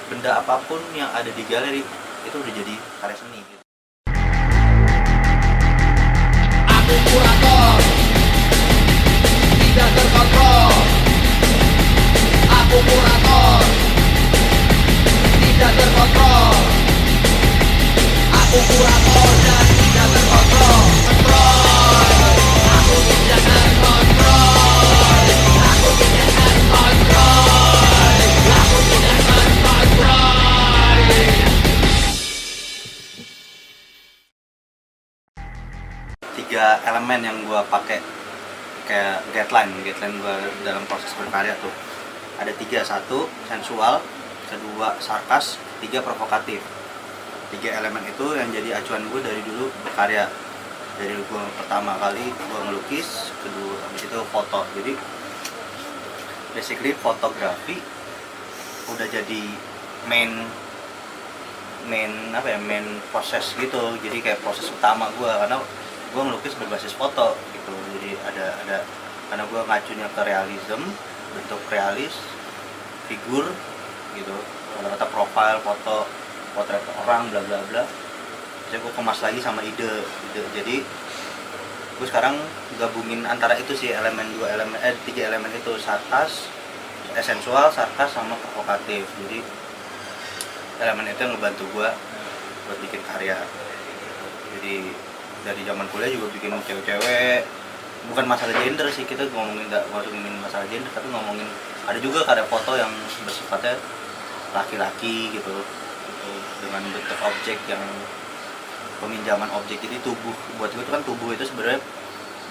benda apapun yang ada di galeri itu udah jadi karya seni gitu. Aku kurator, tidak terkontrol. Aku kurator, tidak terkontrol. Aku kurator dan tidak terkontrol. Kontrol, aku tidak terkontrol. Aku tidak terkontrol. Aku tidak terkontrol. Tiga elemen yang gue pakai kayak guideline gue dalam proses berkarya tuh ada tiga. Satu sensual, kedua sarkas, tiga provokatif. Tiga elemen itu yang jadi acuan gue dari dulu berkarya. Dari gue pertama kali gue ngelukis, kedua habis itu foto. Jadi basically fotografi udah jadi main proses gitu. Jadi kayak proses utama gue, karena gue ngelukis berbasis foto gitu. Jadi ada karena gue ngacunya ke realism, bentuk realis, figur gitu, kata-kata profil, foto, potret orang, bla bla bla. Jadi gue kemas lagi sama ide. Jadi gue sekarang gabungin antara itu sih tiga elemen itu, sarkas, sensual, sarkas, sama provokatif. Jadi elemen itu yang ngebantu gue buat bikin karya. Jadi dari zaman kuliah juga bikin cewek-cewek, bukan masalah gender sih, kita nggak ngomongin masalah gender, tapi ngomongin ada juga karya foto yang bersifatnya laki-laki gitu, dengan bentuk objek yang peminjaman objek. Jadi tubuh buat gue itu kan, tubuh itu sebenarnya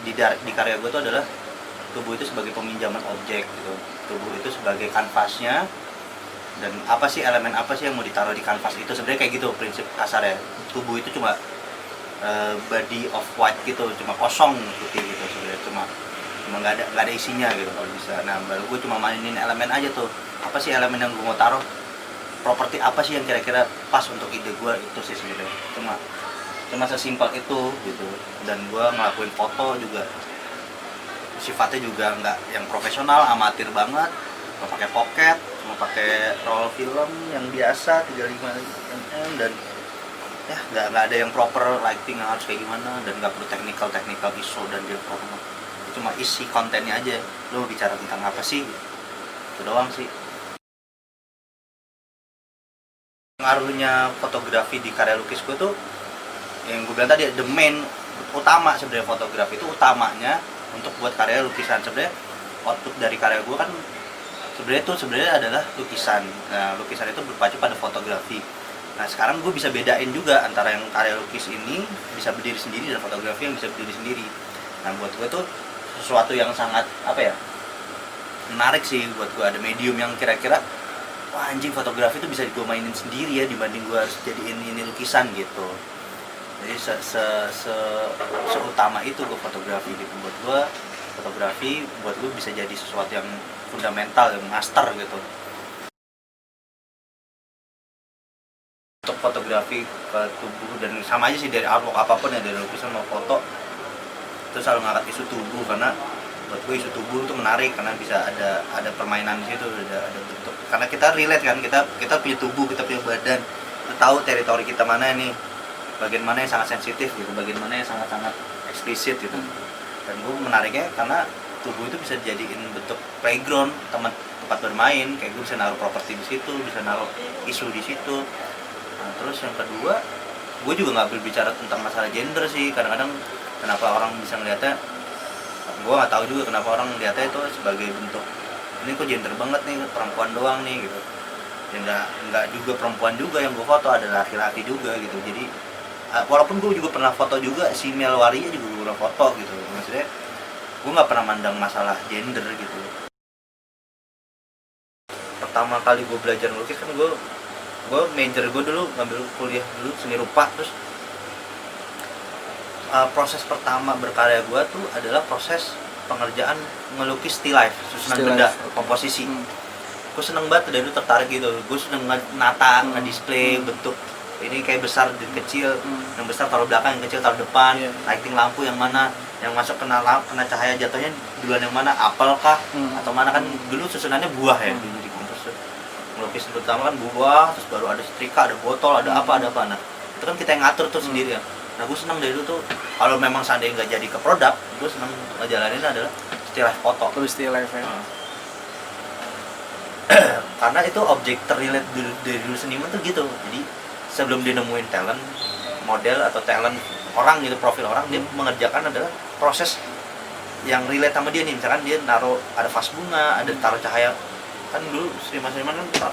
di karya gue itu adalah tubuh itu sebagai peminjaman objek gitu. Tubuh itu sebagai kanvasnya, dan apa sih elemen apa sih yang mau ditaruh di kanvas itu, sebenarnya kayak gitu prinsip kasarnya. Tubuh itu cuma body of white gitu, cuma kosong putih gitu sebenarnya, cuma nggak ada isinya gitu kalau bisa. Nah baru gue cuma mainin elemen aja tuh, apa sih elemen yang gue mau taruh, properti apa sih yang kira-kira pas untuk ide gue, itu sih sebenarnya. Cuma sesimpel itu gitu. Dan gue ngelakuin foto juga sifatnya juga nggak yang profesional, amatir banget. Gue pakai pocket, cuma pakai roll film yang biasa 35 mm, dan ya nggak ada yang proper lighting yang harus kayak gimana, dan nggak perlu technical ISO dan diaphragma. Cuma isi kontennya aja, lo bicara tentang apa sih, itu doang sih. Pengaruhnya fotografi di karya lukis gue tuh yang gue bilang tadi, the main utama sebenarnya. Fotografi itu utamanya untuk buat karya lukisan. Sebenarnya output dari karya gue kan sebenarnya adalah lukisan. Nah lukisan itu berpacu pada fotografi. Nah sekarang gue bisa bedain juga antara yang karya lukis ini bisa berdiri sendiri dan fotografi yang bisa berdiri sendiri. Nah buat gue tuh sesuatu yang sangat menarik sih buat gue. Ada medium yang kira-kira wah anjing, fotografi itu bisa gue mainin sendiri ya, dibanding gue harus jadiin ini lukisan gitu. Jadi seutama itu gue fotografi gitu. Buat gue fotografi buat gue bisa jadi sesuatu yang fundamental, yang master gitu. Untuk fotografi ke tubuh, dan sama aja sih dari artwork apapun ya, dari lukisan mau foto, itu selalu ngangkat isu tubuh. Karena buat gue isu tubuh itu menarik, karena bisa ada permainan di situ, ada bentuk. Karena kita relate kan, kita punya tubuh, kita punya badan, kita tahu teritori kita mana nih, bagian mana yang sangat sensitif gitu, bagian mana yang sangat eksplisit gitu. Dan gue menariknya karena tubuh itu bisa dijadiin bentuk playground, tempat bermain. Kayak gue bisa naruh properti di situ, bisa naruh isu di situ. Nah, terus yang kedua, gue juga nggak berbicara tentang masalah gender sih. Kadang-kadang kenapa orang bisa ngeliatnya, gue nggak tahu juga kenapa orang ngeliatnya itu sebagai bentuk ini kok gender banget nih, perempuan doang nih gitu. Ya nggak juga perempuan juga yang gue foto, ada laki-laki juga gitu. Jadi walaupun gue juga pernah foto juga, si Mel Waria juga gue pernah foto gitu. Maksudnya gue nggak pernah mandang masalah gender gitu. Pertama kali gue belajar melukis kan gue major gue dulu ngambil kuliah dulu seni rupa. Terus proses pertama berkarya gue tuh adalah proses pengerjaan ngelukis still life, susunan benda, komposisi. Gue seneng banget dari dulu, tertarik gitu. Gue seneng nata, ngedisplay bentuk ini kayak besar dan kecil, yang besar taruh belakang, yang kecil taruh depan, lighting lampu yang mana, yang masuk kena cahaya jatuhnya duluan yang mana, apel kah atau mana. Kan dulu susunannya buah ya dulu di komposer. ngelukis pertama kan buah, terus baru ada setrika, ada botol, ada apa. Nah itu kan kita yang ngatur tuh sendiri ya. Nah gue senang dari dulu tuh, kalau memang seandainya nggak jadi ke produk, gue senang ngejalanin adalah still life foto. Still life ya. Karena itu objek terrelate dari dulu seniman tuh gitu. Jadi sebelum dia nemuin talent model atau talent orang gitu, profil orang, dia mengerjakan adalah proses yang relate sama dia nih. Misalkan dia naruh ada vas bunga, ada taruh cahaya. Kan dulu seniman-seniman kan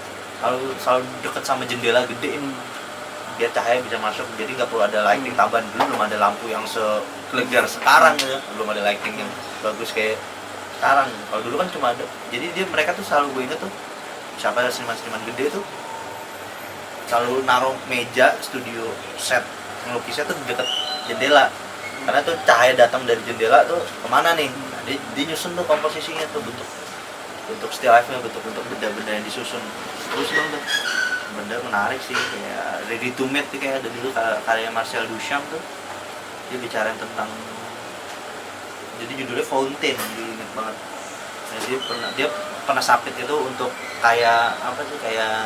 selalu deket sama jendela gede ini, biar cahaya bisa masuk. Jadi nggak perlu ada lighting tambahan. Dulu belum ada lampu yang sekelegar sekarang ya, belum ada lighting yang bagus kayak sekarang. Kalau dulu kan cuma ada. Jadi mereka tuh selalu, gue inget tuh siapa seniman-seniman gede tuh selalu naruh meja studio set ngelukisnya tuh di dekat jendela, karena tuh cahaya datang dari jendela tuh kemana nih. Nah, dia nyusun tuh komposisinya tuh, bentuk still life-nya, bentuk benda-benda yang disusun. Terus dong tuh benda menarik sih, kayak ready to made tuh, kayak ada dulu karya Marcel Duchamp tuh, dia bicarain tentang, jadi judulnya Fountain, inget banget. Nah, dia pernah submit itu untuk kayak apa sih, kayak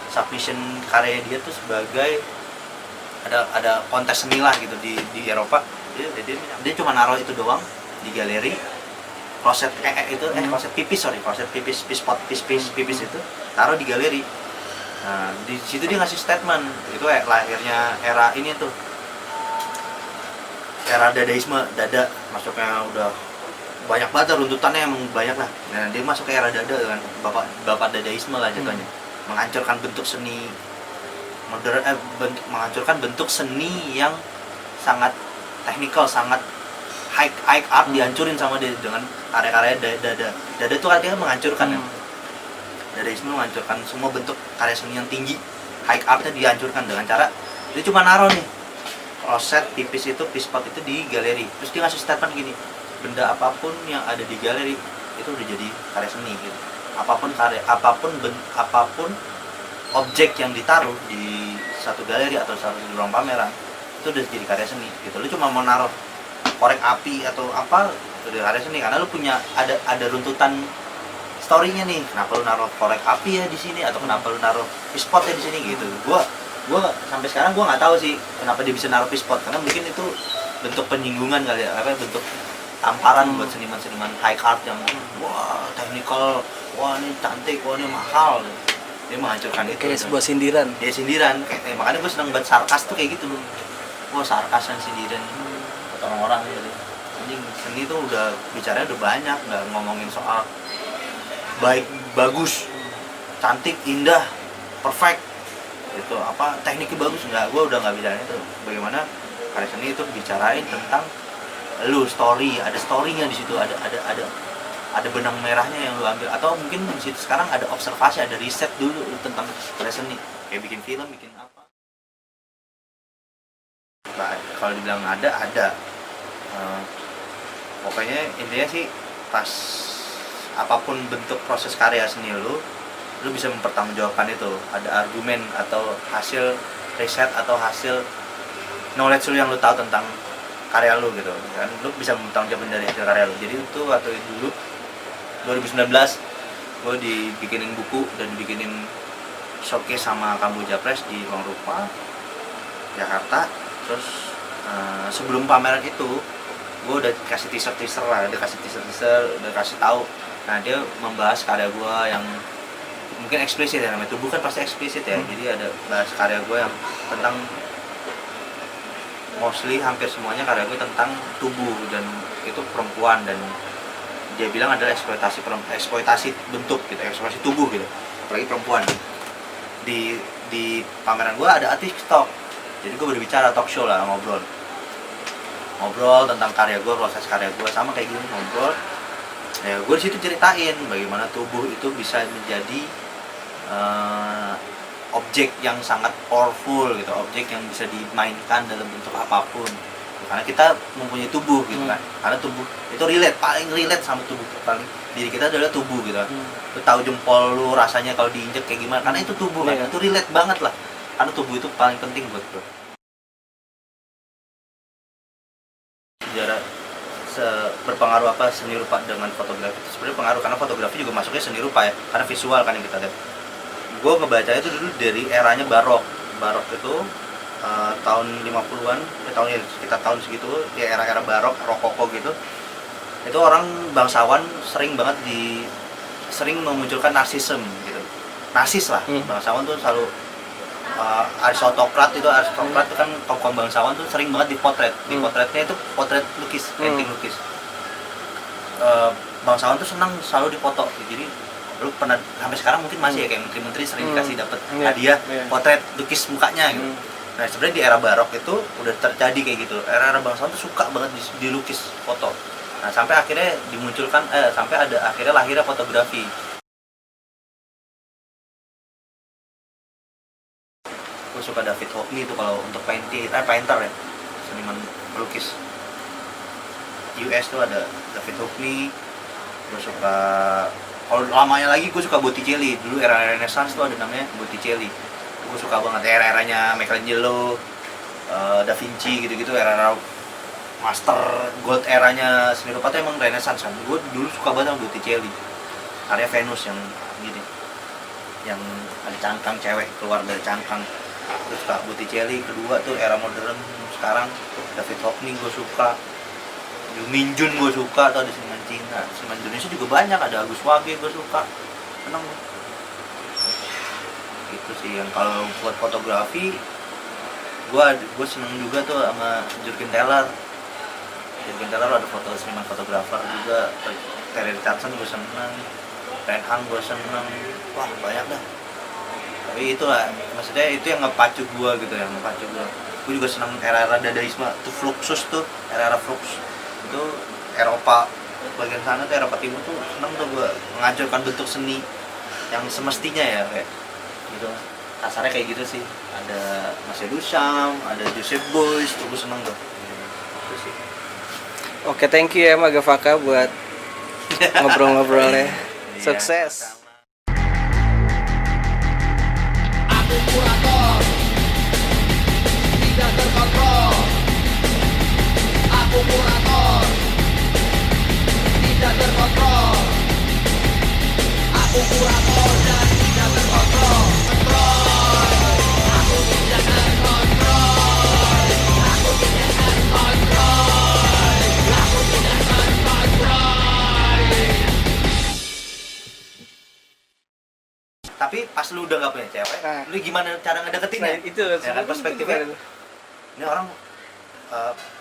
submission karya dia tuh sebagai ada kontes seni lah gitu di Eropa. Dia cuma naruh itu doang di galeri, kloset kloset pipis itu taruh di galeri. Nah di situ dia ngasih statement itu lahirnya era ini tuh, era dadaisme, dada masuknya udah banyak banget runtutannya, yang banyak lah. Nah dia masuk ke era dada kan, bapak dadaisme lah jatuhnya. Menghancurkan bentuk seni modern, menghancurkan bentuk seni yang sangat teknikal, sangat high art, dihancurin sama dia dengan karya-karya dada itu artinya menghancurkan ya. Dadaisme menghancurkan semua bentuk karya seni yang tinggi, high artnya dihancurkan dengan cara dia cuma naruh nih kloset pipis itu, pispot itu di galeri. Terus dia ngasih statement gini, benda apapun yang ada di galeri itu udah jadi karya seni gitu. Apapun objek yang ditaruh di satu galeri atau satu ruang pameran itu udah jadi karya seni gitu. Lu cuma mau naruh korek api atau apa itu udah karya seni, karena lu punya ada runtutan story-nya nih. Kenapa lu naruh korek api ya di sini, atau kenapa lu naruh pispot ya di sini gitu. Gua sampai sekarang gua nggak tahu sih kenapa dia bisa naruh pispot, karena mungkin itu bentuk penyinggungan kali ya, bentuk tamparan buat seniman-seniman high art yang wah technical, wah ini cantik, wah ini mahal. Dia menghancurkan itu kayak sebuah sindiran. Dia sindiran, makanya gue seneng banget sarkas tuh kayak gitu. Wah sarkas dan sindiran buat orang-orang gitu. Anjing, seni tuh udah bicaranya udah banyak, nggak ngomongin soal baik, bagus, cantik, indah, perfect itu apa tekniknya bagus, nggak. Gue udah nggak bicarain itu. Bagaimana karya seni itu bicarain tentang lu story, ada storynya di situ, ada benang merahnya yang lu ambil, atau mungkin di situ sekarang ada observasi, ada riset dulu tentang karya seni, kayak bikin film, bikin apa. Nah, kalau dibilang ada. Pokoknya intinya sih pas apapun bentuk proses karya seni lu bisa mempertanggungjawabkan itu. Ada argumen atau hasil riset atau hasil knowledge lu yang lu tahu tentang karya lu gitu kan, lu bisa mempertanggungjawabkan dari hasil karya lu. Jadi itu waktu dulu 2019 gue dibikinin buku dan dibikinin showcase sama Kamboja Press di Ruang Rupa Jakarta. Terus sebelum pameran itu gue udah kasih teaser lah, udah kasih tahu. Nah dia membahas karya gue yang mungkin eksplisit ya, namanya tubuh kan pasti eksplisit ya. Jadi ada bahas karya gue yang tentang, mostly hampir semuanya karya gue tentang tubuh, dan itu perempuan, dan dia bilang adalah eksploitasi bentuk gitu, eksploitasi tubuh gitu, apalagi perempuan. Di pameran gue ada artis talk, jadi gue berbicara talk show lah, ngobrol tentang karya gue, proses karya gue, sama kayak gini ngobrol. Ya gue di situ ceritain bagaimana tubuh itu bisa menjadi objek yang sangat powerful gitu, objek yang bisa dimainkan dalam bentuk apapun. Karena kita mempunyai tubuh gitu kan, karena tubuh itu paling relate sama tubuh, paling diri kita adalah tubuh gitu kan. Lu tahu jempol lu rasanya kalau diinjek kayak gimana, karena itu tubuh kan, itu relate banget lah, karena tubuh itu paling penting buat gue. Sejarah berpengaruh apa seni rupa dengan fotografi? Sebenarnya pengaruh karena fotografi juga masuknya seni rupa ya, karena visual kan yang kita lihat. Gue ngebaca itu dulu dari eranya barok. Barok itu tahun 50-an, tahun sekitar tahun segitu, ya era-era barok, rokoko gitu. Itu orang bangsawan sering memunculkan narsisme gitu. Narsis lah. Bangsawan tuh selalu aristokrat itu kan kaum bangsawan tuh sering banget dipotret. Dipotretnya itu potret lukis, painting lukis. Bangsawan tuh senang selalu dipoto. Jadi lu pernah sampai sekarang mungkin masih ya kayak menteri-menteri sering dikasih dapat hadiah potret lukis mukanya gitu. Nah sebenarnya di era barok itu udah terjadi kayak gitu. Era bangsawan tuh suka banget dilukis foto. Nah sampai akhirnya dimunculkan sampai ada akhirnya lahirnya fotografi. Gue suka David Hockney itu kalau untuk painter ya, seniman pelukis US tuh ada David Hockney. Gue suka, kalau lamanya lagi gue suka Botticelli. Dulu era Renaissance tuh ada namanya Botticelli. Gue suka banget era-eranya Michelangelo, Da Vinci gitu-gitu, era master gold eranya seni rupa tuh emang Renaissance kan. Gue dulu suka banget sama Botticelli, karya Venus yang gini, yang ada cangkang cewek keluar dari cangkang. Terus suka Botticelli. Kedua tuh era modern sekarang David Hockney gue suka, Yu Minjun gue suka, atau ada seniman Cina, seniman Indonesia juga banyak, ada Agus Wage gue suka, seneng itu sih. Yang kalau buat fotografi gue seneng juga tuh sama Jurgen Teller ada foto seniman fotografer juga. Terry Richardson gue seneng, Ren Hang gue seneng, wah banyak dah. Tapi itulah, maksudnya itu yang ngepacu gue gitu, yang ngepacu gue. Gue juga seneng era-era dadaisme tuh, Fluxus tuh, era-era Flux itu Eropa bagian sana tuh, Eropa Timur tuh seneng tuh gue menghancurkan bentuk seni yang semestinya ya kayak gitu. Kasarnya kayak gitu sih. Ada Marcel Duchamp, ada Joseph Beuys, tuh gue seneng tuh. Itu sih. Oke, thank you ya Magavaka buat ngobrol-ngobrolnya. Sukses. Aku kurator, tidak terkontrol. Aku kurator, tidak terkontrol. Aku kurator dan tidak terkontrol. Aku tidak terkontrol. Aku tidak terkontrol. Aku tidak terkontrol. Tapi pas lu udah gak punya cewek, lu gimana cara ngedeketinnya? Itu ya kan perspektifnya. Ini orang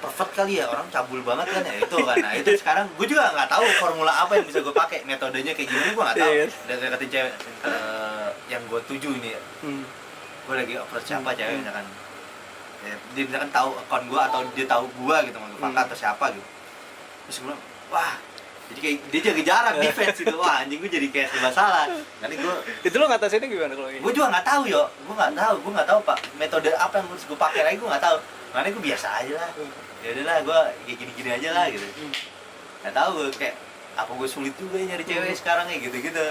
perfect kali ya, orang cabul banget kan ya itu kan. Nah itu sekarang gue juga nggak tahu formula apa yang bisa gue pakai, metodenya kayak gimana gue nggak tahu. Dan deketin cewek yang gue tuju ini ya. Gue lagi approach siapa cewek misalkan, ya, dia misalkan tahu akun gue atau dia tahu gue gitu, mau gue atau siapa gitu. Terus gue bilang, wah, jadi kayak dia jaga jarak defense gitu. Wah anjing, gue jadi kayak serba salah. Nanti gue Itu lo ngatasinnya gimana kalau ini? gue juga nggak tahu yo, gue nggak tahu pak metode apa yang harus gue pakai lagi, gue nggak tahu. Makanya gue biasa aja lah, ya udahlah gue kayak gini-gini aja lah gitu. Nggak tahu gue kayak apa gue sulit juga nyari cewek sekarang kayak gitu-gitu.